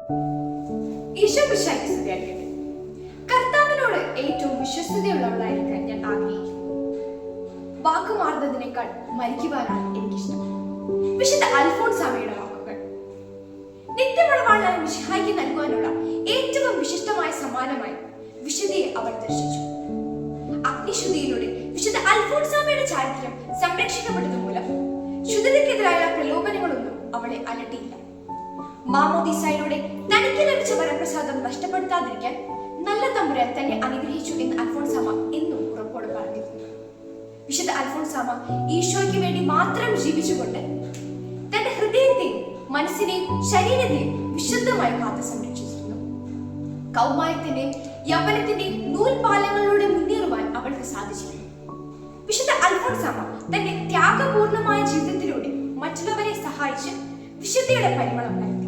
ഈശോ മിശിഹായ്ക്ക് സ്തുതിയായിരിക്കട്ടെ. കർത്താവിനോട് ഏറ്റവും വിശ്വസ്തതയുള്ളവളായിരിക്കാൻ ഞാൻ ആഗ്രഹിക്കുന്നു. വാക്കുമാറുന്നതിനേക്കാൾ മരിക്കുവാനാണ് എനിക്കിഷ്ടം. വിശുദ്ധ അൽഫോൻസാമയുടെ വാക്കുകൾ നിത്യമണവാളനായ മിശിഹായ്ക്ക് നൽകുവാനുള്ള ഏറ്റവും വിശിഷ്ടമായ സമ്മാനമായി വിശുദ്ധിയെ അവൾ ദർശിച്ചു. അഗ്നിശുദ്ധിയിലൂടെ വിശുദ്ധ അൽഫോൻസാമയുടെ ചാരിത്രം സംരക്ഷിക്കപ്പെട്ടത് മൂലം ശുദ്ധതയ്ക്കെതിരായ പ്രലോഭനങ്ങളൊന്നും അവളെ അലട്ടിയില്ല. മാമോദീസായിലൂടെ തനിക്ക് ലഭിച്ച വരപ്രസാദം നഷ്ടപ്പെടുത്താതിരിക്കാൻ നല്ല തമ്പുരാൻ തന്നെ അനുഗ്രഹിച്ചു എന്ന് അൽഫോൻസാമ എന്നും ഉറപ്പോടെ പറഞ്ഞിരുന്നു. വിശുദ്ധ അൽഫോൻസാമ ഈശോയ്ക്ക് വേണ്ടി മാത്രം ജീവിച്ചുകൊണ്ട് തന്റെ ഹൃദയത്തെയും മനസ്സിനെയും ശരീരത്തെയും വിശുദ്ധമായി കാത്തു സംരക്ഷിച്ചിരുന്നു. കൗമാരത്തിന്റെയും യൗവനത്തിന്റെയും നൂൽപാലങ്ങളിലൂടെ മുന്നേറുവാൻ അവൾക്ക് സാധിച്ചിരുന്നു. വിശുദ്ധ അൽഫോൻസാമ തന്റെ ത്യാഗപൂർണമായ ജീവിതത്തിലൂടെ മറ്റുള്ളവരെ സഹായിച്ച് വിശുദ്ധിയുടെ പരിമളം നൽകി.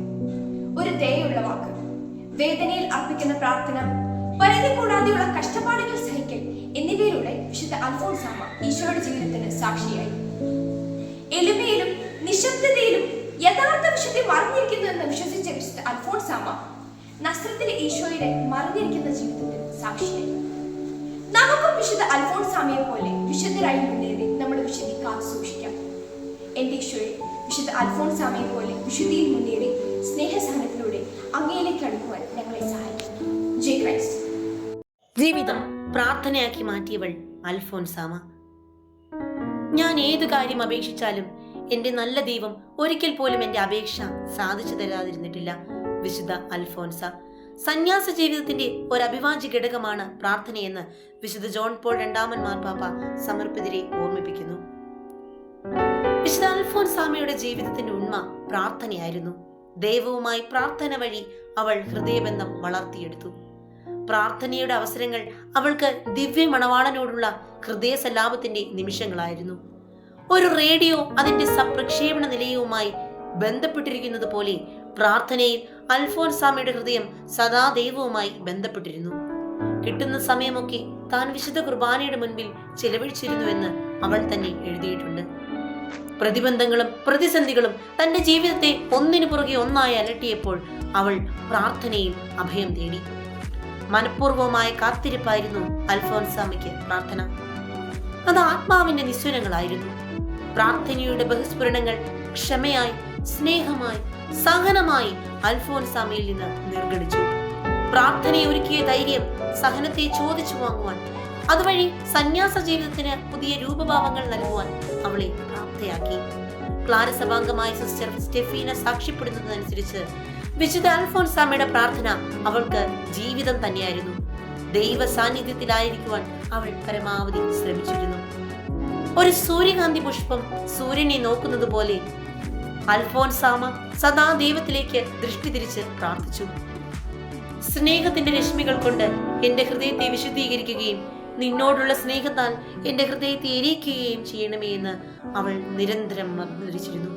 ഒരു ദയുള്ള വാക്ക്, വേദനയിൽ അർപ്പിക്കുന്ന പ്രാർത്ഥന, പരിധി കൂടാതെയുള്ള കഷ്ടപ്പാടുകൾ സഹിക്കൽ എന്നിവയിലൂടെ വിശുദ്ധ അൽഫോൻസാമ ഈശോയുടെ ജീവിതത്തിന് സാക്ഷിയായി. എളിമയിലും നിശബ്ദതയിലും യഥാർത്ഥ വിശുദ്ധി മറിഞ്ഞിരിക്കുന്നു എന്ന് വിശ്വസിച്ച വിശുദ്ധ അൽഫോൻസാമ നസ്രത്തിലെ ഈശോയുടെ മറിഞ്ഞിരിക്കുന്ന ജീവിതത്തിന് സാക്ഷിയായി. നമുക്കും വിശുദ്ധ അൽഫോൻസാമയെ പോലെ വിശുദ്ധരായി മുന്നേറി നമ്മുടെ വിശുദ്ധി കാത്തു സൂക്ഷിക്കാം. എന്റെ ഈശോയെ, വിശുദ്ധ അൽഫോൻസാമയെ പോലെ വിശുദ്ധിയിൽ മുന്നേറി സ്നേഹസഹനത്തിലൂടെ അങ്ങയിലേക്ക് അടുക്കുവാൻ ഞങ്ങളെ സഹായിക്കുന്നു. ജയ് ക്രൈസ്റ്റ്. ജീവിതം പ്രാർത്ഥനയാക്കി മാറ്റിയവൾ അൽഫോൻസാമ. ഞാൻ ഏതു കാര്യം അപേക്ഷിച്ചാലും എന്റെ നല്ല ദൈവം ഒരിക്കൽ പോലും എന്റെ അപേക്ഷ സാധിച്ചു തരാതിരുന്നിട്ടില്ല. വിശുദ്ധ അൽഫോൻസ. സന്യാസ ജീവിതത്തിന്റെ ഒരു അവിഭാജ്യ ഘടകമാണ് പ്രാർത്ഥനയെന്ന് വിശുദ്ധ ജോൺ പോൾ രണ്ടാമൻ മാർപ്പാപ്പ സമർപ്പിതരെ ഓർമ്മിപ്പിക്കുന്നു. വിശുദ്ധ അൽഫോൻസാമയുടെ ജീവിതത്തിന്റെ ഉണ്മ പ്രാർത്ഥനയായിരുന്നു. ദൈവവുമായി പ്രാർത്ഥന വഴി അവൾ ഹൃദയബന്ധം വളർത്തിയെടുത്തു. പ്രാർത്ഥനയുടെ അവസരങ്ങൾ അവൾക്ക് ദിവ്യ മണവാളനോടുള്ള ഹൃദയ സല്ലാപത്തിന്റെ നിമിഷങ്ങളായിരുന്നു. ഒരു റേഡിയോ അതിന്റെ സപ്രക്ഷേപണ നിലയവുമായി ബന്ധപ്പെട്ടിരിക്കുന്നത് പോലെ പ്രാർത്ഥനയിൽ അൽഫോൻസാമയുടെ ഹൃദയം സദാ ദൈവവുമായി ബന്ധപ്പെട്ടിരുന്നു. കിട്ടുന്ന സമയമൊക്കെ താൻ വിശുദ്ധ കുർബാനയുടെ മുൻപിൽ ചെലവഴിച്ചിരുന്നുവെന്ന് അവൾ തന്നെ എഴുതിയിട്ടുണ്ട്. പ്രതിബന്ധങ്ങളും പ്രതിസന്ധികളും തന്റെ ജീവിതത്തെ ഒന്നിനു പുറകെ ഒന്നായി അലട്ടിയപ്പോൾ അവൾ പ്രാർത്ഥനയിൽ അഭയം തേടി. മനഃപൂർവമായ കാത്തിരിപ്പായിരുന്നു അൽഫോൻസാമയ്ക്ക് പ്രാർത്ഥന. അത് ആത്മാവിന്റെ നിസ്വരങ്ങളായിരുന്നു. പ്രാർത്ഥനയുടെ ബഹുസ്ഫുരണങ്ങൾ ക്ഷമയായി, സ്നേഹമായി, സഹനമായി അൽഫോൻസാമയിൽ നിന്ന് നിർഗളിച്ചു. പ്രാർത്ഥനയെ ഒരുക്കിയ ധൈര്യം സഹനത്തെ ചോദിച്ചു വാങ്ങുവാൻ, അതുവഴി സന്യാസ ജീവിതത്തിന് പുതിയ രൂപഭാവങ്ങൾ നൽകുവാൻ അവളെ പ്രാപ്തയാക്കി. ക്ലാരസഭാംഗമായ സിസ്റ്റർ സ്റ്റെഫീന സാക്ഷ്യപ്പെടുന്നതനുസരിച്ച് വിശുദ്ധ അൽഫോൻസാമയുടെ പ്രാർത്ഥന അവൾക്ക് ജീവിതം തന്നെയായിരുന്നു. ദൈവ സാന്നിധ്യത്തിലായിരിക്കുവാൻ അവൾ പരമാവധി ശ്രമിച്ചിരുന്നു. ഒരു സൂര്യകാന്തി പുഷ്പം സൂര്യനെ നോക്കുന്നത് പോലെ അൽഫോൻസാമ സദാ ദൈവത്തിലേക്ക് ദൃഷ്ടി തിരിച്ച് പ്രാർത്ഥിച്ചു. സ്നേഹത്തിന്റെ രശ്മികൾ കൊണ്ട് എന്റെ ഹൃദയത്തെ വിശുദ്ധീകരിക്കുകയും നിന്നോടുള്ള സ്നേഹത്താൽ എന്റെ ഹൃദയത്തെ എരിയിക്കുകയും ചെയ്യണമേ എന്ന് അവൾ നിരന്തരം മന്ത്രിച്ചിരുന്നു.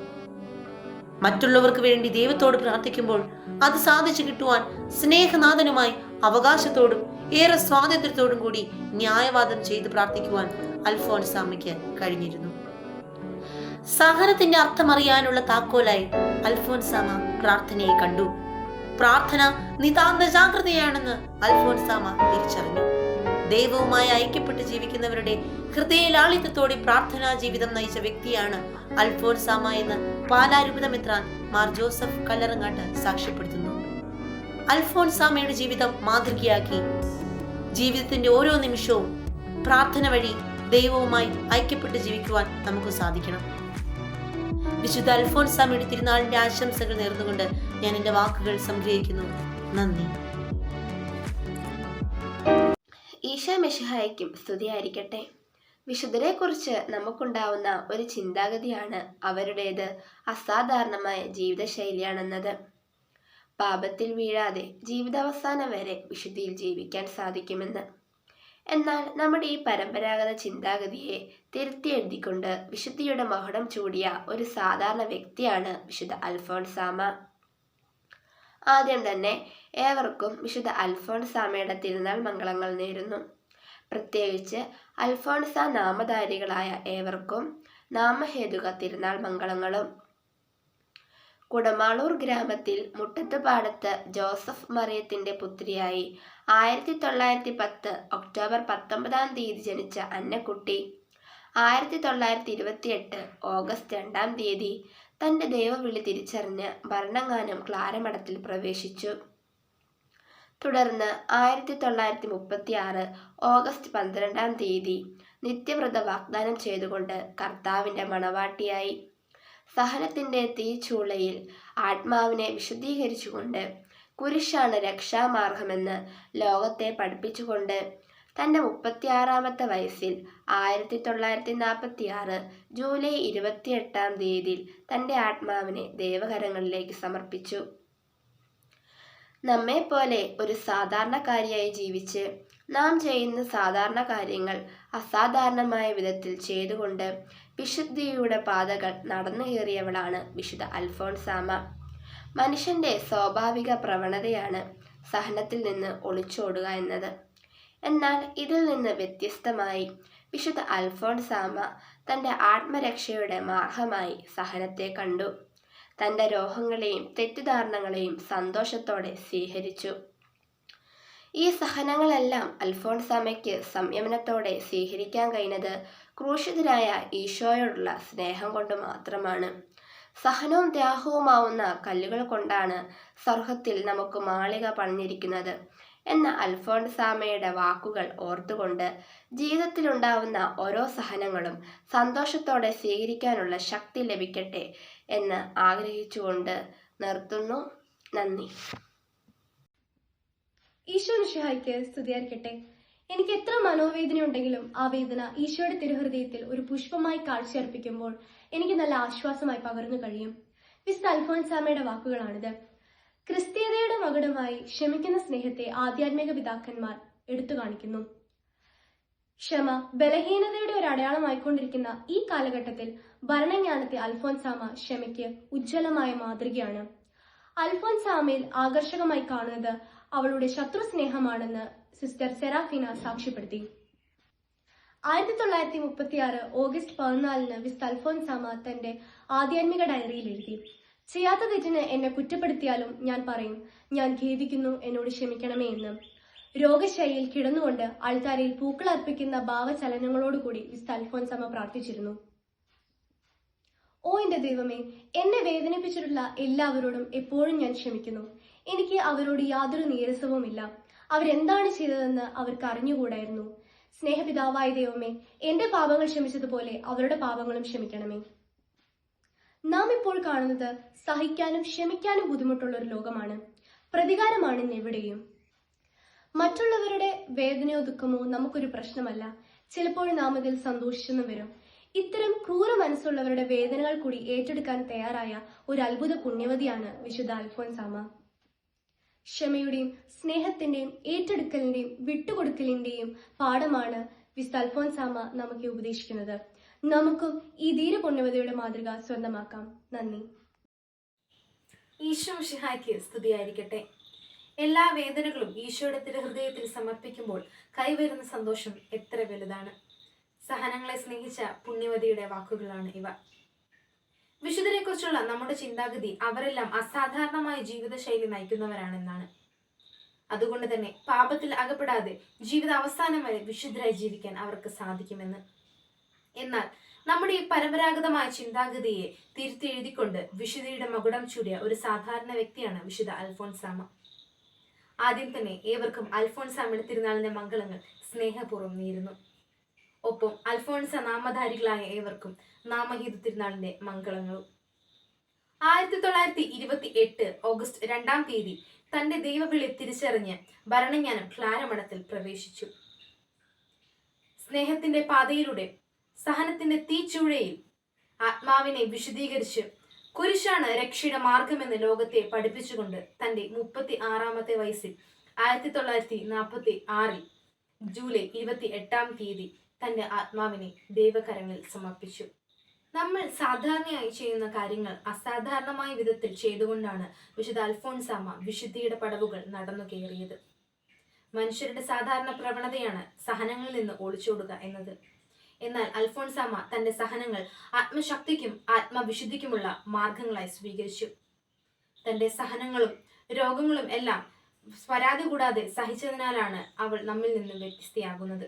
മറ്റുള്ളവർക്ക് വേണ്ടി ദൈവത്തോട് പ്രാർത്ഥിക്കുമ്പോൾ അത് സാധിച്ചു കിട്ടുവാൻ സ്നേഹനാഥനുമായി അവകാശത്തോടും ഏറെ സ്വാതന്ത്ര്യത്തോടും കൂടി ന്യായവാദം ചെയ്ത് പ്രാർത്ഥിക്കുവാൻ അൽഫോൻസാമയ്ക്ക് കഴിഞ്ഞിരുന്നു. സഹനത്തിന്റെ അർത്ഥമറിയാനുള്ള താക്കോലായി അൽഫോൻസാമ പ്രാർത്ഥനയെ കണ്ടു. പ്രാർത്ഥന നിതാന്ത ജാഗ്രതയാണെന്ന് അൽഫോൻസാമ തിരിച്ചറിഞ്ഞു. ദൈവവുമായി ഐക്യപ്പെട്ട് ജീവിക്കുന്നവരുടെ ഹൃദയലാളിത്യത്തോടെ പ്രാർത്ഥനാ ജീവിതം നയിച്ച വ്യക്തിയാണ് അൽഫോൻസാമ എന്ന് പാലാരൂപത മെത്രാൻ മാർ ജോസഫ് കല്ലറങ്ങാട്ട് സാക്ഷ്യപ്പെടുത്തുന്നു. അൽഫോൻസാമയുടെ ജീവിതം മാതൃകയാക്കി ജീവിതത്തിന്റെ ഓരോ നിമിഷവും പ്രാർത്ഥന വഴി ദൈവവുമായി ഐക്യപ്പെട്ട് ജീവിക്കുവാൻ നമുക്ക് സാധിക്കണം. വിശുദ്ധ അൽഫോൻസാമയുടെ തിരുനാളിന്റെ ആശംസകൾ നേർന്നുകൊണ്ട് ഞാൻ എന്റെ വാക്കുകൾ സംഗ്രഹിക്കുന്നു. നന്ദി. ഈശോ മിശിഹായ്ക്കും സ്തുതിയായിരിക്കട്ടെ. വിശുദ്ധരെ കുറിച്ച് നമുക്കുണ്ടാവുന്ന ഒരു ചിന്താഗതിയാണ് അവരുടേത് അസാധാരണമായ ജീവിതശൈലിയാണെന്നത്. പാപത്തിൽ വീഴാതെ ജീവിതാവസാനം വരെ വിശുദ്ധിയിൽ ജീവിക്കാൻ സാധിക്കുമെന്ന്. എന്നാൽ നമ്മുടെ ഈ പരമ്പരാഗത ചിന്താഗതിയെ തിരുത്തിയെഴുതിക്കൊണ്ട് വിശുദ്ധിയുടെ മകുടം ചൂടിയ ഒരു സാധാരണ വ്യക്തിയാണ് വിശുദ്ധ അൽഫോൻസാമ. ആദ്യം തന്നെ ഏവർക്കും വിശുദ്ധ അൽഫോൻസാമയുടെ തിരുനാൾ മംഗളങ്ങൾ നേരുന്നു. പ്രത്യേകിച്ച് അൽഫോൻസ നാമധാരികളായ ഏവർക്കും നാമഹേതുക തിരുനാൾ മംഗളങ്ങളും. കുടമാളൂർ ഗ്രാമത്തിൽ മുട്ടത്തുപാടത്ത് ജോസഫ് മറിയത്തിന്റെ പുത്രിയായി 1910 ഒക്ടോബർ 19 ജനിച്ച അന്നക്കുട്ടി 1928 ഓഗസ്റ്റ് 2 തന്റെ ദൈവവിളി തിരിച്ചറിഞ്ഞ് ഭരണങ്ങാനം ക്ലാരമഠത്തിൽ പ്രവേശിച്ചു. തുടർന്ന് 1936 ഓഗസ്റ്റ് 12 നിത്യവ്രത വാഗ്ദാനം ചെയ്തുകൊണ്ട് കർത്താവിന്റെ മണവാട്ടിയായി. സഹനത്തിന്റെ തീച്ചൂളയിൽ ആത്മാവിനെ വിശുദ്ധീകരിച്ചുകൊണ്ട് കുരിശാണ് രക്ഷാമാർഗമെന്ന് ലോകത്തെ പഠിപ്പിച്ചുകൊണ്ട് തന്റെ 36-ാമത്തെ വയസ്സിൽ 1946 ജൂലൈ 28 തന്റെ ആത്മാവിനെ ദൈവകരങ്ങളിലേക്ക് സമർപ്പിച്ചു. നമ്മെപ്പോലെ ഒരു സാധാരണക്കാരിയായി ജീവിച്ച് നാം ചെയ്യുന്ന സാധാരണ കാര്യങ്ങൾ അസാധാരണമായ വിധത്തിൽ ചെയ്തുകൊണ്ട് വിശുദ്ധിയുടെ പാതകൾ നടന്നു കയറിയവളാണ് വിശുദ്ധ അൽഫോൻസാമ. മനുഷ്യന്റെ സ്വാഭാവിക പ്രവണതയാണ് സഹനത്തിൽ നിന്ന് ഒളിച്ചോടുക എന്നത്. എന്നാൽ ഇതിൽ നിന്ന് വ്യത്യസ്തമായി വിശുദ്ധ അൽഫോൻസാമ തന്റെ ആത്മരക്ഷയുടെ മാർഗമായി സഹനത്തെ കണ്ടു. തന്റെ രോഗങ്ങളെയും തെറ്റിദ്ധാരണകളെയും സന്തോഷത്തോടെ സ്വീകരിച്ചു. ഈ സഹനങ്ങളെല്ലാം അൽഫോൻസാമയ്ക്ക് സംയമനത്തോടെ സ്വീകരിക്കാൻ കഴിഞ്ഞത് ക്രൂശിതനായ ഈശോയോടുള്ള സ്നേഹം കൊണ്ട് മാത്രമാണ്. സഹനവും ത്യാഗവുമാവുന്ന കല്ലുകൾ കൊണ്ടാണ് സ്വർഗത്തിൽ നമുക്ക് മാളിക പണിഞ്ഞിരിക്കുന്നത് എന്ന അൽഫോൻസാമയുടെ വാക്കുകൾ ഓർത്തുകൊണ്ട് ജീവിതത്തിലുണ്ടാവുന്ന ഓരോ സഹനങ്ങളും സന്തോഷത്തോടെ സ്വീകരിക്കാനുള്ള ശക്തി ലഭിക്കട്ടെ എന്ന് ആഗ്രഹിച്ചുകൊണ്ട് നിർത്തുന്നു. നന്ദി. ഈശോ മിശിഹായ്ക്ക് സ്തുതിയായിരിക്കട്ടെ. എനിക്ക് എത്ര മനോവേദന ഉണ്ടെങ്കിലും ആ വേദന ഈശോയുടെ തിരുഹൃദയത്തിൽ ഒരു പുഷ്പമായി കാഴ്ചയർപ്പിക്കുമ്പോൾ എനിക്ക് നല്ല ആശ്വാസമായി പകർന്നു കഴിയും. വിശുദ്ധ അൽഫോൻസാമയുടെ വാക്കുകളാണിത്. ക്രിസ്തീയതയുടെ മകുടമായി ക്ഷമിക്കുന്ന സ്നേഹത്തെ ആധ്യാത്മിക പിതാക്കന്മാർ എടുത്തു കാണിക്കുന്നു. ക്ഷമ ബലഹീനതയുടെ ഒരു അടയാളമായിക്കൊണ്ടിരിക്കുന്ന ഈ കാലഘട്ടത്തിൽ ഭരണജ്ഞാനത്തെ അൽഫോൻസാമ ക്ഷമയ്ക്ക് ഉജ്ജ്വലമായ മാതൃകയാണ്. അൽഫോൻസാമയിൽ ആകർഷകമായി കാണുന്നത് അവളുടെ ശത്രു സ്നേഹമാണെന്ന് സിസ്റ്റർ സെറാഫീന സാക്ഷ്യപ്പെടുത്തി. 1936 ഓഗസ്റ്റ് 14 വിശുദ്ധ അൽഫോൻസാമ തന്റെ ആധ്യാത്മിക ഡയറിയിൽ എഴുതി: ചെയ്യാത്ത തെറ്റിന് എന്നെ കുറ്റപ്പെടുത്തിയാലും ഞാൻ പറയും, ഞാൻ ഖേദിക്കുന്നു, എന്നോട് ക്ഷമിക്കണമേ എന്ന്. രോഗശൈലിയിൽ കിടന്നുകൊണ്ട് അൾത്താരയിൽ പൂക്കൾ അർപ്പിക്കുന്ന ഭാവചലനങ്ങളോടുകൂടി വിശുദ്ധ അൽഫോൻസാമ പ്രാർത്ഥിച്ചിരുന്നു. ഓ എന്റെ ദൈവമേ, എന്നെ വേദനിപ്പിച്ചിട്ടുള്ള എല്ലാവരോടും എപ്പോഴും ഞാൻ ക്ഷമിക്കുന്നു. എനിക്ക് അവരോട് യാതൊരു നീരസവുമില്ല. അവരെന്താണ് ചെയ്തതെന്ന് അവർക്ക് അറിഞ്ഞുകൂടായിരുന്നു. സ്നേഹപിതാവായ ദൈവമേ, എന്റെ പാപങ്ങൾ ക്ഷമിച്ചതുപോലെ അവരുടെ പാപങ്ങളും ക്ഷമിക്കണമേ. നാം ഇപ്പോൾ കാണുന്നത് സഹിക്കാനും ക്ഷമിക്കാനും ബുദ്ധിമുട്ടുള്ള ഒരു ലോകമാണ്. പ്രതികാരമാണ് ഇന്നെവിടെയും. മറ്റുള്ളവരുടെ വേദനയോ ദുഃഖമോ നമുക്കൊരു പ്രശ്നമല്ല. ചിലപ്പോൾ നാം ഇതിൽ സന്തോഷിച്ചെന്നും വരും. ഇത്തരം ക്രൂര മനസ്സുള്ളവരുടെ വേദനകൾ കൂടി ഏറ്റെടുക്കാൻ തയ്യാറായ ഒരു അത്ഭുത പുണ്യവതിയാണ് വിശുദ്ധ അൽഫോൻസാമ. ക്ഷമയുടെയും സ്നേഹത്തിന്റെയും ഏറ്റെടുക്കലിന്റെയും വിട്ടുകൊടുക്കലിന്റെയും പാഠമാണ് വിശുദ്ധ അൽഫോൻസാമ നമുക്ക് ഉപദേശിക്കുന്നത്. നമുക്കും ഈ ധീര പുണ്യവതിയുടെ മാതൃക സ്വന്തമാക്കാം. നന്ദി. ഈശോ മിശിഹായ്ക്ക് സ്തുതിയായിരിക്കട്ടെ. എല്ലാ വേദനകളും ഈശോയുടെ തിരുഹൃദയത്തിൽ സമർപ്പിക്കുമ്പോൾ കൈവരുന്ന സന്തോഷം എത്ര വലുതാണ്. സഹനങ്ങളെ സ്നേഹിച്ച പുണ്യവതിയുടെ വാക്കുകളാണ് ഇവ. വിശുദ്ധരെ കുറിച്ചുള്ള നമ്മുടെ ചിന്താഗതി അവരെല്ലാം അസാധാരണമായ ജീവിതശൈലി നയിക്കുന്നവരാണെന്നാണ്. അതുകൊണ്ട് തന്നെ പാപത്തിൽ അകപ്പെടാതെ ജീവിത അവസാനം വരെ വിശുദ്ധരായി ജീവിക്കാൻ അവർക്ക് സാധിക്കുമെന്ന്. എന്നാൽ നമ്മുടെ ഈ പരമ്പരാഗതമായ ചിന്താഗതിയെ തിരുത്തി എഴുതിക്കൊണ്ട് വിശുദ്ധിയുടെ മകുടം ചൂടിയ ഒരു സാധാരണ വ്യക്തിയാണ് വിശുദ്ധ അൽഫോൻസാമ. ആദ്യം തന്നെ ഏവർക്കും അൽഫോൻസാമയുടെ തിരുനാളിന്റെ മംഗളങ്ങൾ സ്നേഹപൂർവ്വം നേരുന്നു. ഒപ്പം അൽഫോൻസ നാമധാരികളായ ഏവർക്കും നാമഹീത തിരുനാളിന്റെ മംഗളങ്ങളും. 1928 ഓഗസ്റ്റ് 2 തന്റെ ദൈവവിളി തിരിച്ചറിഞ്ഞ് ഭരണജ്ഞാനം ക്ലാരമഠത്തിൽ പ്രവേശിച്ചു. സ്നേഹത്തിന്റെ പാതയിലൂടെ സഹനത്തിന്റെ തീച്ചൂഴയിൽ ആത്മാവിനെ വിശുദ്ധീകരിച്ച് കുരിശാണ് രക്ഷയുടെ മാർഗമെന്ന് ലോകത്തെ പഠിപ്പിച്ചുകൊണ്ട് തന്റെ 36-ാമത്തെ വയസ്സിൽ 1946 ജൂലൈ 28 തന്റെ ആത്മാവിനെ ദൈവകരങ്ങളിൽ സമർപ്പിച്ചു. നമ്മൾ സാധാരണയായി ചെയ്യുന്ന കാര്യങ്ങൾ അസാധാരണമായ വിധത്തിൽ ചെയ്തുകൊണ്ടാണ് വിശുദ്ധ അൽഫോൻസാമ വിശുദ്ധിയുടെ പടവുകൾ നടന്നു കയറിയത്. മനുഷ്യരുടെ സാധാരണ പ്രവണതയാണ് സഹനങ്ങളിൽ നിന്ന് ഒളിച്ചോടുക എന്നത്. എന്നാൽ അൽഫോൻസാമ തന്റെ സഹനങ്ങൾ ആത്മശക്തിക്കും ആത്മവിശുദ്ധിക്കുമുള്ള മാർഗങ്ങളായി സ്വീകരിച്ചു. തന്റെ സഹനങ്ങളും രോഗങ്ങളും എല്ലാം പരാതി കൂടാതെ സഹിച്ചതിനാലാണ് അവൾ നമ്മിൽ നിന്നും വ്യത്യസ്തയാകുന്നത്.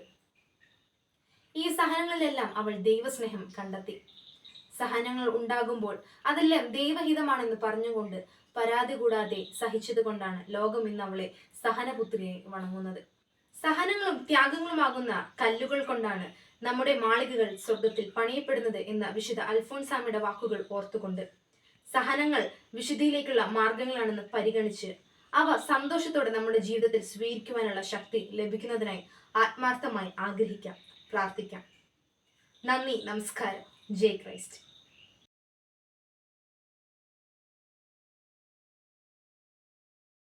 ഈ സഹനങ്ങളിലെല്ലാം അവൾ ദൈവസ്നേഹം കണ്ടെത്തി. സഹനങ്ങൾ ഉണ്ടാകുമ്പോൾ അതെല്ലാം ദൈവഹിതമാണെന്ന് പറഞ്ഞുകൊണ്ട് പരാതി കൂടാതെ സഹിച്ചത് കൊണ്ടാണ് ലോകം ഇന്ന് അവളെ സഹനപുത്രിയെ വണങ്ങുന്നത്. സഹനങ്ങളും ത്യാഗങ്ങളുമാകുന്ന കല്ലുകൾ കൊണ്ടാണ് നമ്മുടെ മാളികകൾ സ്വർഗത്തിൽ പണിയപ്പെടുന്നത് എന്ന വിശുദ്ധ അൽഫോൻസാമയുടെ വാക്കുകൾ ഓർത്തുകൊണ്ട് സഹനങ്ങൾ വിശുദ്ധിയിലേക്കുള്ള മാർഗങ്ങളാണെന്ന് പരിഗണിച്ച് അവ സന്തോഷത്തോടെ നമ്മുടെ ജീവിതത്തിൽ സ്വീകരിക്കുവാനുള്ള ശക്തി ലഭിക്കുന്നതിനായി ആത്മാർത്ഥമായി ആഗ്രഹിക്കാം, പ്രാർത്ഥിക്കാം. നന്ദി, നമസ്കാരം. ജയ് ക്രൈസ്റ്റ്.